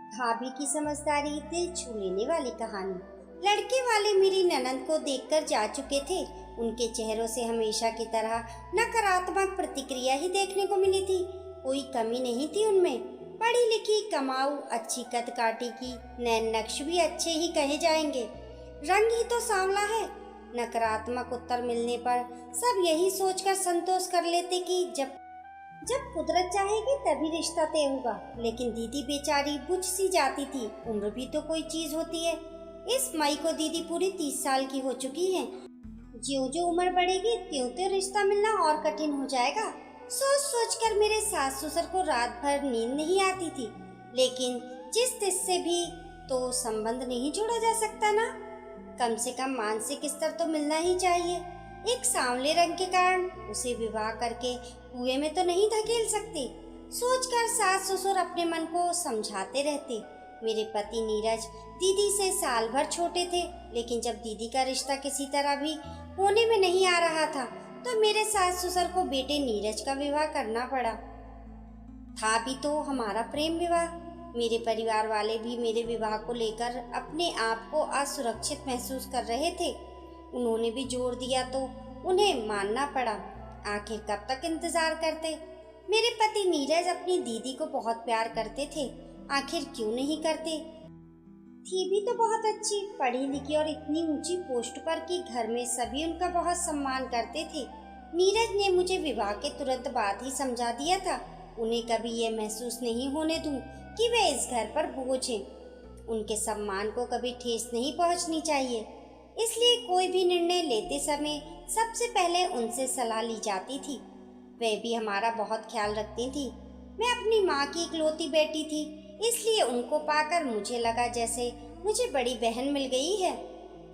भाभी की समझदारी दिल छू लेने वाली कहानी। लड़के वाले मेरी ननद को देखकर जा चुके थे। उनके चेहरों से हमेशा की तरह नकारात्मक प्रतिक्रिया ही देखने को मिली थी। कोई कमी नहीं थी उनमें। पढ़ी लिखी, कमाऊ, अच्छी कद काटी की, नैन नक्श भी अच्छे ही कहे जाएंगे। रंग ही तो सांवला है। नकारात्मक उत्तर मिलने पर सब यही सोचकर संतोष कर लेते कि जब जब कुदरत चाहेगी तभी रिश्ता तय होगा। लेकिन दीदी बेचारी बुझ सी जाती थी। उम्र भी तो कोई चीज होती है। इस मई को दीदी पूरी 30 साल की हो चुकी हैं। ज्यों ज्यों उम्र बढ़ेगी त्यों त्यों रिश्ता मिलना और कठिन हो जाएगा। सोच सोच कर मेरे सास ससुर को रात भर नींद नहीं आती थी। लेकिन जिससे भी तो संबंध नहीं जोड़ा जा सकता ना। कम से कम मानसिक स्तर तो मिलना ही चाहिए। एक सांवले रंग के कारण उसे विवाह करके कुएं में तो नहीं धकेल सकते। सोचकर सास ससुर अपने मन को समझाते रहते। मेरे पति नीरज दीदी से साल भर छोटे थे। लेकिन जब दीदी का रिश्ता किसी तरह भी होने में नहीं आ रहा था तो मेरे सास ससुर को बेटे नीरज का विवाह करना पड़ा। था भी तो हमारा प्रेम विवाह। मेरे परिवार वाले भी मेरे विवाह को लेकर अपने आप को असुरक्षित महसूस कर रहे थे। उन्होंने भी जोर दिया तो उन्हें मानना पड़ा। आखिर कब तक इंतजार करते। मेरे पति नीरज अपनी दीदी को बहुत प्यार करते थे। आखिर क्यों नहीं करते। थी भी तो बहुत अच्छी, पढ़ी लिखी और इतनी ऊंची पोस्ट पर कि घर में सभी उनका बहुत सम्मान करते थे। नीरज ने मुझे विवाह के तुरंत बाद ही समझा दिया था। उन्हें कभी यह महसूस नहीं होने दूं कि वे इस घर पर बोझ हैं। उनके सम्मान को कभी ठेस नहीं पहुंचनी चाहिए। इसलिए कोई भी निर्णय लेते समय सबसे पहले उनसे सलाह ली जाती थी। वे भी हमारा बहुत ख्याल रखती थी। मैं अपनी माँ की इकलौती बेटी थी, इसलिए उनको पाकर मुझे लगा जैसे मुझे बड़ी बहन मिल गई है।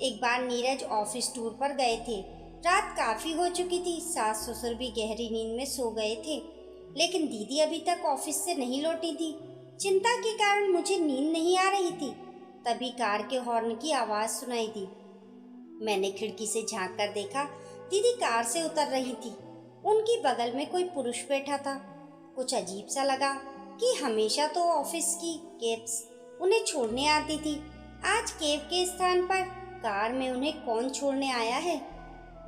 एक बार नीरज ऑफिस टूर पर गए थे। रात काफी हो चुकी थी। सास ससुर भी गहरी नींद में सो गए थे। लेकिन दीदी अभी तक ऑफिस से नहीं लौटी थी। चिंता के कारण मुझे नींद नहीं आ रही थी। तभी कार के हॉर्न की आवाज सुनाई दी। मैंने खिड़की से झांक कर देखा। दीदी कार से उतर रही थी। उनकी बगल में कोई पुरुष बैठा था। कुछ अजीब सा लगा कि हमेशा तो ऑफिस की कैब्स उन्हें छोड़ने आती थी। आज कैब के स्थान पर कार में उन्हें कौन छोड़ने आया है।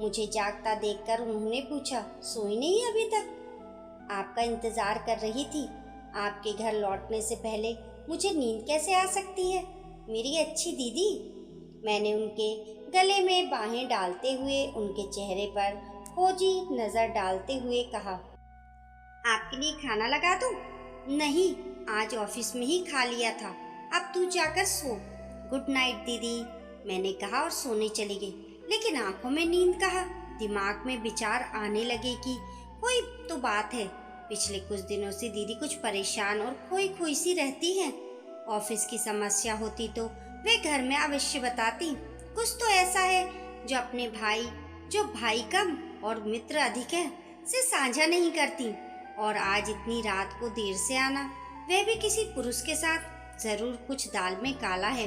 मुझे जागता देखकर उन्होंने पूछा, सोई नहीं अभी तक? आपका इंतजार कर रही थी। आपके घर लौटने से पहले मुझे नींद कैसे आ सकती है, मेरी अच्छी दीदी। मैंने उनके गले में बाहें डालते हुए उनके चेहरे पर खोजी नजर डालते हुए कहा, आपके लिए खाना लगा दूं? नहीं, आज ऑफिस में ही खा लिया था। अब तू जाकर सो। गुड नाइट दीदी, मैंने कहा और सोने चली गई। लेकिन आंखों में नींद कहाँ। दिमाग में विचार आने लगे कि कोई तो बात है। पिछले कुछ दिनों से दीदी कुछ परेशान और खोई खोई सी रहती हैं। ऑफिस की समस्या होती तो वे घर में अवश्य बताती। कुछ तो ऐसा है जो भाई कम और मित्र अधिक है से साझा नहीं करती। और आज इतनी रात को देर से आना, वह भी किसी पुरुष के साथ, जरूर कुछ दाल में काला है।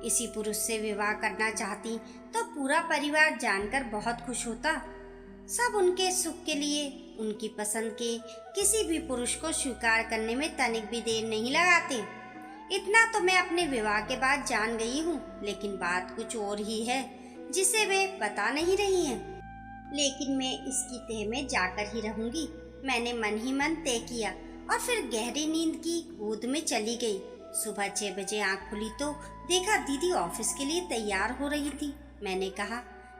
इसी पुरुष से विवाह करना चाहती तो पूरा परिवार जानकर बहुत खुश होता। सब उनके सुख के लिए उनकी पसंद के किसी भी पुरुष को स्वीकार करने में तनिक भी देर नहीं लगाते। इतना तो मैं अपने विवाह के बाद जान गई हूँ। लेकिन बात कुछ और ही है जिसे वे बता नहीं रही हैं। लेकिन मैं इसकी तह में जाकर ही रहूंगी, मैंने मन ही मन तय किया और फिर गहरी नींद की गोद में चली गई। सुबह 6 बजे आंख खुली तो देखा दीदी ऑफिस के लिए तैयार हो रही थी। मैंने कहा,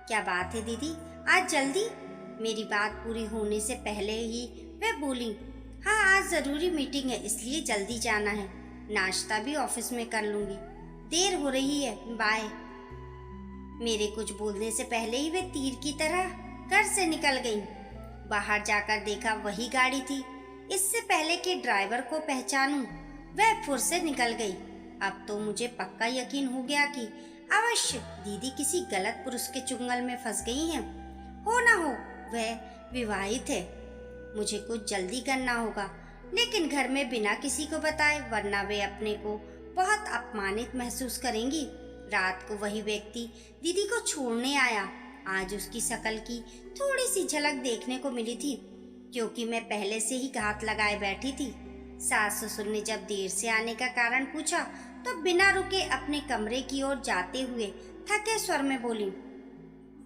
क्या बात है दीदी, आज जल्दी? मेरी बात पूरी होने से पहले ही वह बोली, हाँ आज जरूरी मीटिंग है इसलिए जल्दी जाना है। नाश्ता भी ऑफिस में कर लूंगी, देर हो रही है, बाय। मेरे कुछ बोलने से पहले ही वे तीर की तरह घर से निकल गई। बाहर जाकर देखा वही गाड़ी थी। इससे पहले कि ड्राइवर को पहचानूं, वह फुर से निकल गई। अब तो मुझे पक्का यकीन हो गया कि अवश्य दीदी किसी गलत पुरुष के चुंगल में फंस गई हैं। हो ना हो वह विवाहित है। मुझे कुछ जल्दी करना होगा, लेकिन घर में बिना किसी को बताए, वरना वे अपने को बहुत अपमानित महसूस करेंगी। रात को वही व्यक्ति दीदी को छोड़ने आया। आज उसकी शक्ल की थोड़ी सी झलक देखने को मिली थी, क्योंकि मैं पहले से ही घात लगाए बैठी थी। सास ससुर ने जब देर से आने का कारण पूछा तो बिना रुके अपने कमरे की ओर जाते हुए थके स्वर में बोली,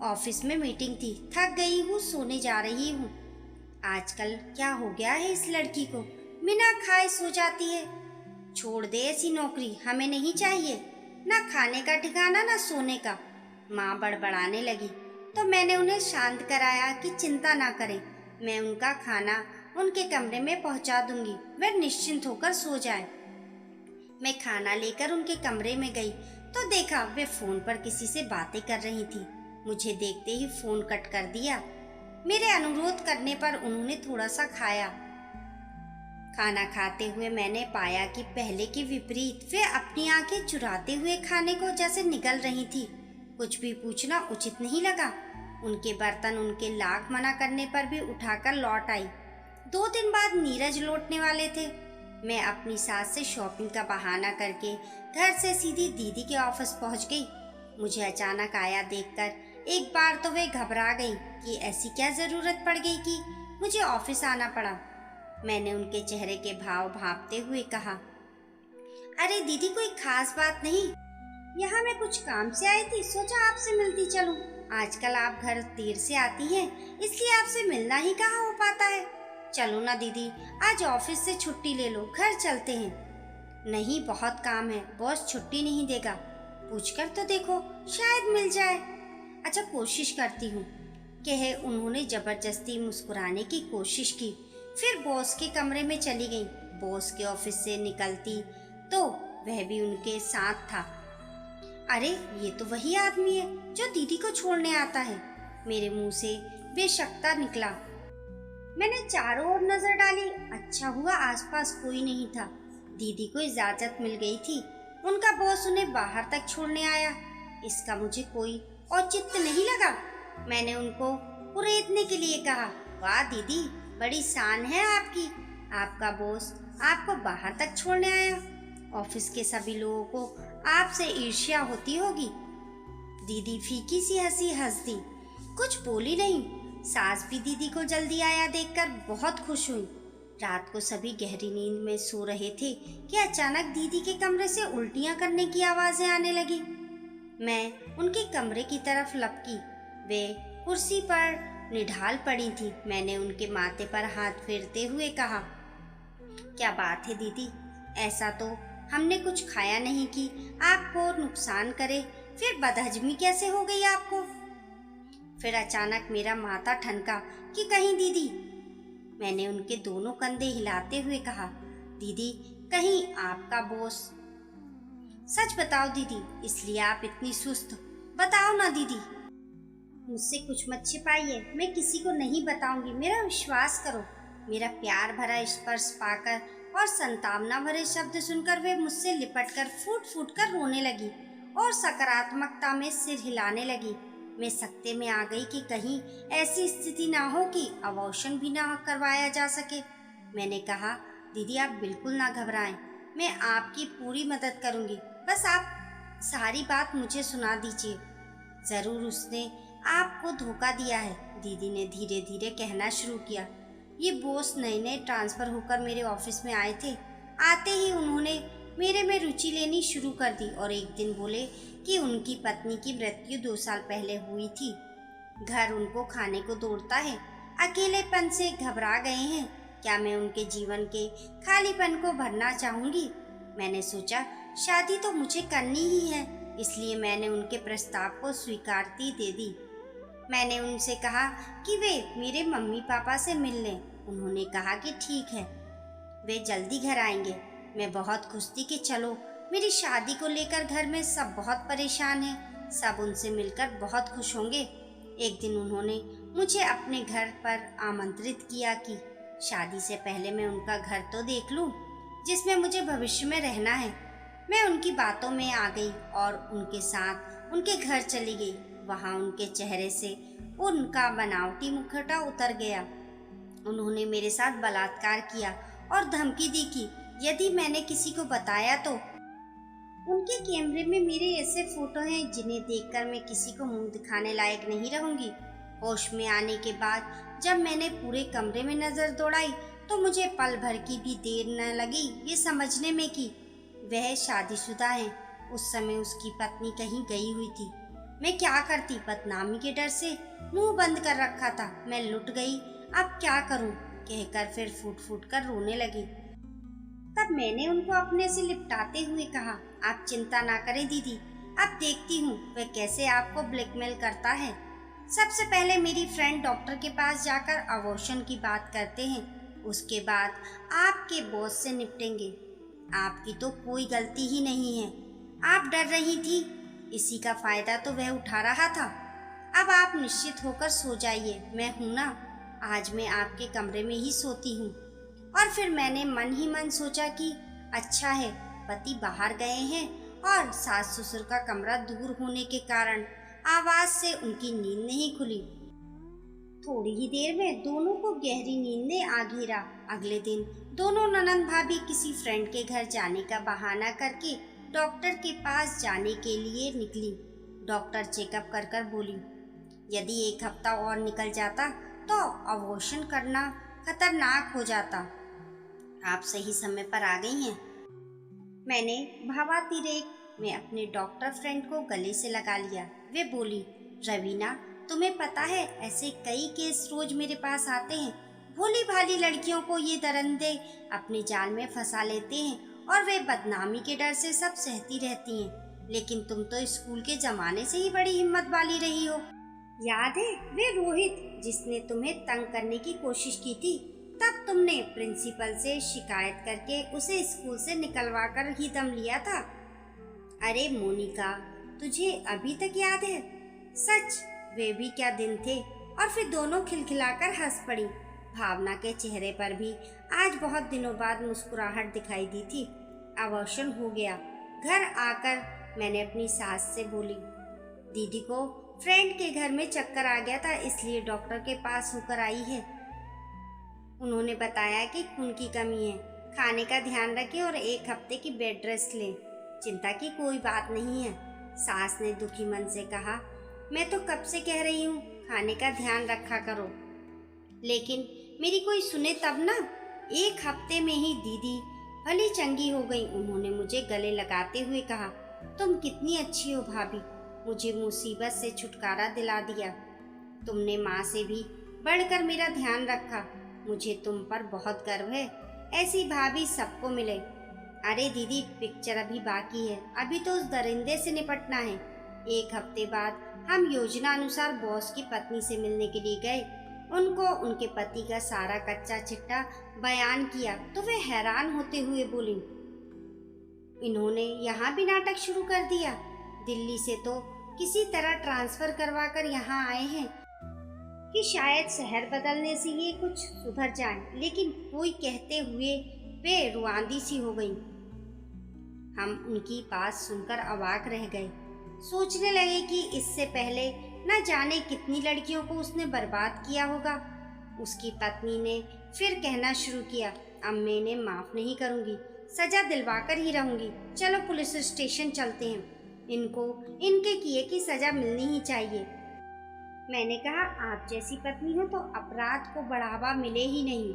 ऑफिस में मीटिंग थी, थक गई हूँ, सोने जा रही हूँ। आजकल क्या हो गया है इस लड़की को, बिना खाए सो जाती है। छोड़ दे ऐसी नौकरी, हमें नहीं चाहिए, ना खाने का ठिकाना ना सोने का। माँ बड़बड़ाने लगी तो मैंने उन्हें शांत कराया कि चिंता ना करें, मैं उनका खाना उनके कमरे में पहुंचा दूंगी, वे निश्चिंत होकर सो जाएं। मैं खाना लेकर उनके कमरे में गई तो देखा वे फोन पर किसी से बातें कर रही थी। मुझे देखते ही फोन कट कर दिया। मेरे अनुरोध करने पर उन्होंने थोड़ा सा खाया। खाना खाते हुए मैंने पाया कि पहले के विपरीत वे अपनी आंखें चुराते हुए खाने को जैसे निगल रही थी। कुछ भी पूछना उचित नहीं लगा। उनके बर्तन उनके लाख मना करने पर भी उठाकर लौट आई। 2 दिन बाद नीरज लौटने वाले थे। मैं अपनी सास से शॉपिंग का बहाना करके घर से सीधी दीदी के ऑफिस पहुंच गई। मुझे अचानक आया देखकर एक बार तो वे घबरा गई कि ऐसी क्या जरूरत पड़ गई कि मुझे ऑफिस आना पड़ा। मैंने उनके चेहरे के भाव भांपते हुए कहा, अरे दीदी कोई खास बात नहीं, यहाँ मैं कुछ काम से आई थी, सोचा आपसे मिलती चलूं। आजकल आप घर देर से आती हैं, इसलिए आपसे मिलना ही कहाँ हो पाता है। चलो ना दीदी, आज ऑफिस से छुट्टी ले लो, घर चलते हैं। नहीं, बहुत काम है, बॉस छुट्टी नहीं देगा। पूछकर तो देखो, शायद मिल जाए। अच्छा, कोशिश करती हूँ, कहे उन्होंने जबरदस्ती मुस्कुराने की कोशिश की। फिर बॉस के कमरे में चली गई। बॉस के ऑफिस से निकलती तो वह भी उनके साथ था। अरे ये तो वही आदमी है जो दीदी को छोड़ने आता है। मेरे मुंह से बेशक्ता निकला। मैंने चारों ओर नजर डाली। अच्छा हुआ आसपास कोई नहीं था। दीदी को इजाजत मिल गई थी। उनका बॉस उन्हें बाहर तक छोड़ने आया, इसका मुझे कोई औचित्य नहीं लगा। मैंने उनको कुरेदने के लिए कहा, वाह दीदी, बड़ी शान है आपकी, आपका बॉस आपको बाहर तक छोड़ने आया। ऑफिस के सभी लोगों को आपसे ईर्ष्या होती होगी। दीदी फीकी सी हंसी हंस दी, कुछ बोली नहीं। सास भी दीदी को जल्दी आया देखकर बहुत खुश हुई। रात को सभी गहरी नींद में सो रहे थे कि अचानक दीदी के कमरे से उल्टियां करने की आवाजें आने लगी। मैं उनके कमरे की तरफ लपकी। वे कुर्सी पर निढाल पड़ी थी। मैंने उनके माथे पर हाथ फेरते हुए कहा, क्या बात है दीदी, ऐसा तो हमने कुछ खाया नहीं कि आपको नुकसान करे, फिर बदहजमी कैसे हो गई आपको। फिर अचानक मेरा माथा ठनका कि कहीं दीदी। मैंने उनके दोनों कंधे हिलाते हुए कहा, दीदी कहीं आपका बॉस। सच बताओ दीदी, इसलिए आप इतनी सुस्त, बताओ ना दीदी। मुझसे कुछ मत छिपाइए, मैं किसी को नहीं बताऊंगी, मेरा विश्वास करो। मेरा प्यार भरा स्पर्श पाकर और संतावना भरे शब्द सुनकर वे मुझसे लिपटकर फूट फूट कर रोने लगी और सकारात्मकता में सिर हिलाने लगी। मैं सकते में आ गई कि कहीं ऐसी स्थिति ना हो कि अबॉर्शन भी ना करवाया जा सके। मैंने कहा, दीदी आप बिल्कुल ना घबराएं, मैं आपकी पूरी मदद करूंगी, बस आप सारी बात मुझे सुना दीजिए। जरूर उसने आपको धोखा दिया है, दीदी ने धीरे धीरे कहना शुरू किया। ये बॉस नए नए ट्रांसफर होकर मेरे ऑफिस में आए थे। आते ही उन्होंने मेरे में रुचि लेनी शुरू कर दी और एक दिन बोले कि उनकी पत्नी की मृत्यु 2 साल पहले हुई थी। घर उनको खाने को दौड़ता है, अकेलेपन से घबरा गए हैं। क्या मैं उनके जीवन के खालीपन को भरना चाहूंगी? मैंने सोचा शादी तो मुझे करनी ही है, इसलिए मैंने उनके प्रस्ताव को स्वीकृति दे दी। मैंने उनसे कहा कि वे मेरे मम्मी पापा से मिल लें। उन्होंने कहा कि ठीक है, वे जल्दी घर आएंगे। मैं बहुत खुश थी कि चलो, मेरी शादी को लेकर घर में सब बहुत परेशान हैं, सब उनसे मिलकर बहुत खुश होंगे। एक दिन उन्होंने मुझे अपने घर पर आमंत्रित किया कि शादी से पहले मैं उनका घर तो देख लूं, जिसमें मुझे भविष्य में रहना है। मैं उनकी बातों में आ गई और उनके साथ उनके घर चली गई। वहाँ उनके चेहरे से उनका बनावटी मुखौटा उतर गया। उन्होंने मेरे साथ बलात्कार किया और धमकी दी कि यदि मैंने किसी को बताया तो उनके कैमरे में मेरे ऐसे फोटो हैं जिन्हें देखकर मैं किसी को मुंह दिखाने लायक नहीं रहूंगी। होश में आने के बाद जब मैंने पूरे कमरे में नजर दौड़ाई तो मुझे पल भर की भी देर न लगी ये समझने में कि वह शादीशुदा है। उस समय उसकी पत्नी कहीं गई हुई थी। मैं क्या करती, बदनामी के डर से मुंह बंद कर रखा था। मैं लुट गई, अब क्या करूं, कहकर फिर फूट फूट कर रोने लगी। तब मैंने उनको अपने से लिपटाते हुए कहा, आप चिंता ना करें दीदी, अब देखती हूँ वह कैसे आपको ब्लैकमेल करता है। सबसे पहले मेरी फ्रेंड डॉक्टर के पास जाकर अबॉर्शन की बात करते हैं, उसके बाद आपके बॉस से निपटेंगे। आपकी तो कोई गलती ही नहीं है, आप डर रही थी, इसी का फायदा तो वह उठा रहा था। अब आप निश्चित होकर सो जाइए, मैं हूं ना, आज मैं आपके कमरे में ही सोती हूँ। और फिर मैंने मन ही मन सोचा कि अच्छा है पति बाहर गए हैं और सास ससुर का कमरा दूर होने के कारण आवाज से उनकी नींद नहीं खुली। थोड़ी ही देर में दोनों को गहरी नींद ने आ घेरा। अगले दिन दोनों ननंद भाभी किसी फ्रेंड के घर जाने का बहाना करके डॉक्टर के पास जाने के लिए निकली। डॉक्टर चेकअप कर कर बोली, यदि एक हफ्ता और निकल जाता तो अबॉर्शन करना खतरनाक हो जाता। आप सही समय पर आ गई हैं। मैंने भावातिरेक में अपने डॉक्टर फ्रेंड को गले से लगा लिया। वे बोली, रवीना तुम्हें पता है ऐसे कई केस रोज मेरे पास आते हैं। भोली भाली लड़कियों को ये दरिंदे अपने जाल में फंसा लेते हैं और वे बदनामी के डर से सब सहती रहती हैं। लेकिन तुम तो स्कूल के जमाने से ही बड़ी हिम्मत वाली रही हो। याद है वे रोहित जिसने तुम्हें तंग करने की कोशिश की थी, तब तुमने प्रिंसिपल से शिकायत करके उसे स्कूल से निकलवा कर ही दम लिया था। अरे मोनिका, तुझे अभी तक याद है? सच वे भी क्या दिन थे। और फिर दोनों खिलखिलाकर हंस पड़ी। भावना के चेहरे पर भी आज बहुत दिनों बाद मुस्कुराहट दिखाई दी थी। अबॉर्शन हो गया। घर आकर मैंने अपनी सास से बोली, दीदी को फ्रेंड के घर में चक्कर आ गया था, इसलिए डॉक्टर के पास होकर आई है। उन्होंने बताया कि खून की कमी है, खाने का ध्यान रखें और एक हफ्ते की बेड रेस्ट लें। चिंता की कोई बात नहीं है। सास ने दुखी मन से कहा, मैं तो कब से कह रही हूँ खाने का ध्यान रखा करो, लेकिन मेरी कोई सुने तब ना। एक हफ्ते में ही दीदी भली चंगी हो गई। उन्होंने मुझे गले लगाते हुए कहा, तुम कितनी अच्छी हो भाभी, मुझे मुसीबत से छुटकारा दिला दिया। तुमने माँ से भी बढ़कर मेरा ध्यान रखा। मुझे तुम पर बहुत गर्व है। ऐसी भाभी सबको मिले। अरे दीदी, पिक्चर अभी बाकी है, अभी तो उस दरिंदे से निपटना है। एक हफ्ते बाद हम योजना अनुसार बॉस की पत्नी से मिलने के लिए गए। उनको उनके पति का सारा कच्चा चिट्ठा बयान किया तो वे हैरान होते हुए बोली, इन्होंने यहाँ भी नाटक शुरू कर दिया। दिल्ली से तो किसी तरह ट्रांसफर करवा कर यहाँ आए हैं कि शायद शहर बदलने से ये कुछ सुधर जाए, लेकिन कोई कहते हुए वे रुआंदी सी हो गई। हम उनकी बात सुनकर अवाक रह गए। सोचने लगे कि इससे पहले न जाने कितनी लड़कियों को उसने बर्बाद किया होगा। उसकी पत्नी ने फिर कहना शुरू किया, अब मैं इन्हें माफ नहीं करूंगी, सजा दिलवाकर ही रहूंगी। चलो पुलिस स्टेशन चलते हैं, इनको इनके किए की सजा मिलनी ही चाहिए। मैंने कहा, आप जैसी पत्नी हो तो अपराध को बढ़ावा मिले ही नहीं।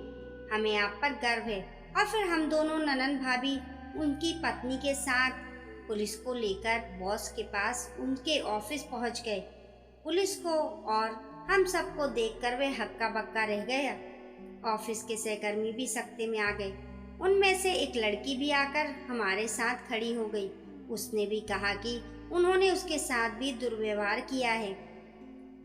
हमें आप पर गर्व है। और फिर हम दोनों ननंद भाभी उनकी पत्नी के साथ पुलिस को लेकर बॉस के पास उनके ऑफिस पहुंच गए। पुलिस को और हम सबको देखकर वे हक्का बक्का रह गया। ऑफिस के सहकर्मी भी सख्ते में आ गए। उनमें से एक लड़की भी आकर हमारे साथ खड़ी हो गई। उसने भी कहा कि उन्होंने उसके साथ भी दुर्व्यवहार किया है।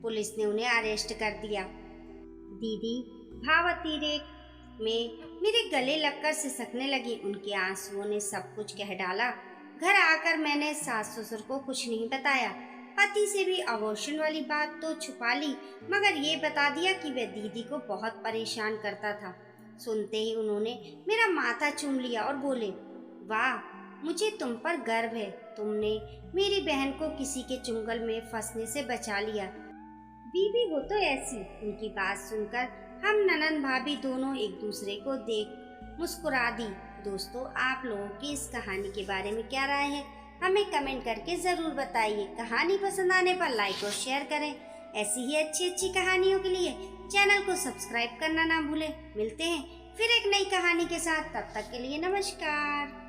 पुलिस ने उन्हें अरेस्ट कर दिया। दीदी भावातिरेक में मेरे गले लगकर सिसकने लगी। उनके आंसुओं ने सब कुछ कह डाला। घर आकर मैंने सास ससुर को कुछ नहीं बताया। पति से भी अबॉर्शन वाली बात तो छुपा ली, मगर ये बता दिया कि वह दीदी को बहुत परेशान करता था। सुनते ही उन्होंने मेरा माथा चूम लिया और बोले, वाह, मुझे तुम पर गर्व है। तुमने मेरी बहन को किसी के चुंगल में फंसने से बचा लिया। बीवी हो तो ऐसी। उनकी बात सुनकर हम ननंद भाभी दोनों एक दूसरे को देख मुस्कुरा दी। दोस्तों, आप लोगों की इस कहानी के बारे में क्या राय है, हमें कमेंट करके ज़रूर बताइए। कहानी पसंद आने पर लाइक और शेयर करें। ऐसी ही अच्छी अच्छी कहानियों के लिए चैनल को सब्सक्राइब करना ना भूलें। मिलते हैं फिर एक नई कहानी के साथ। तब तक के लिए नमस्कार।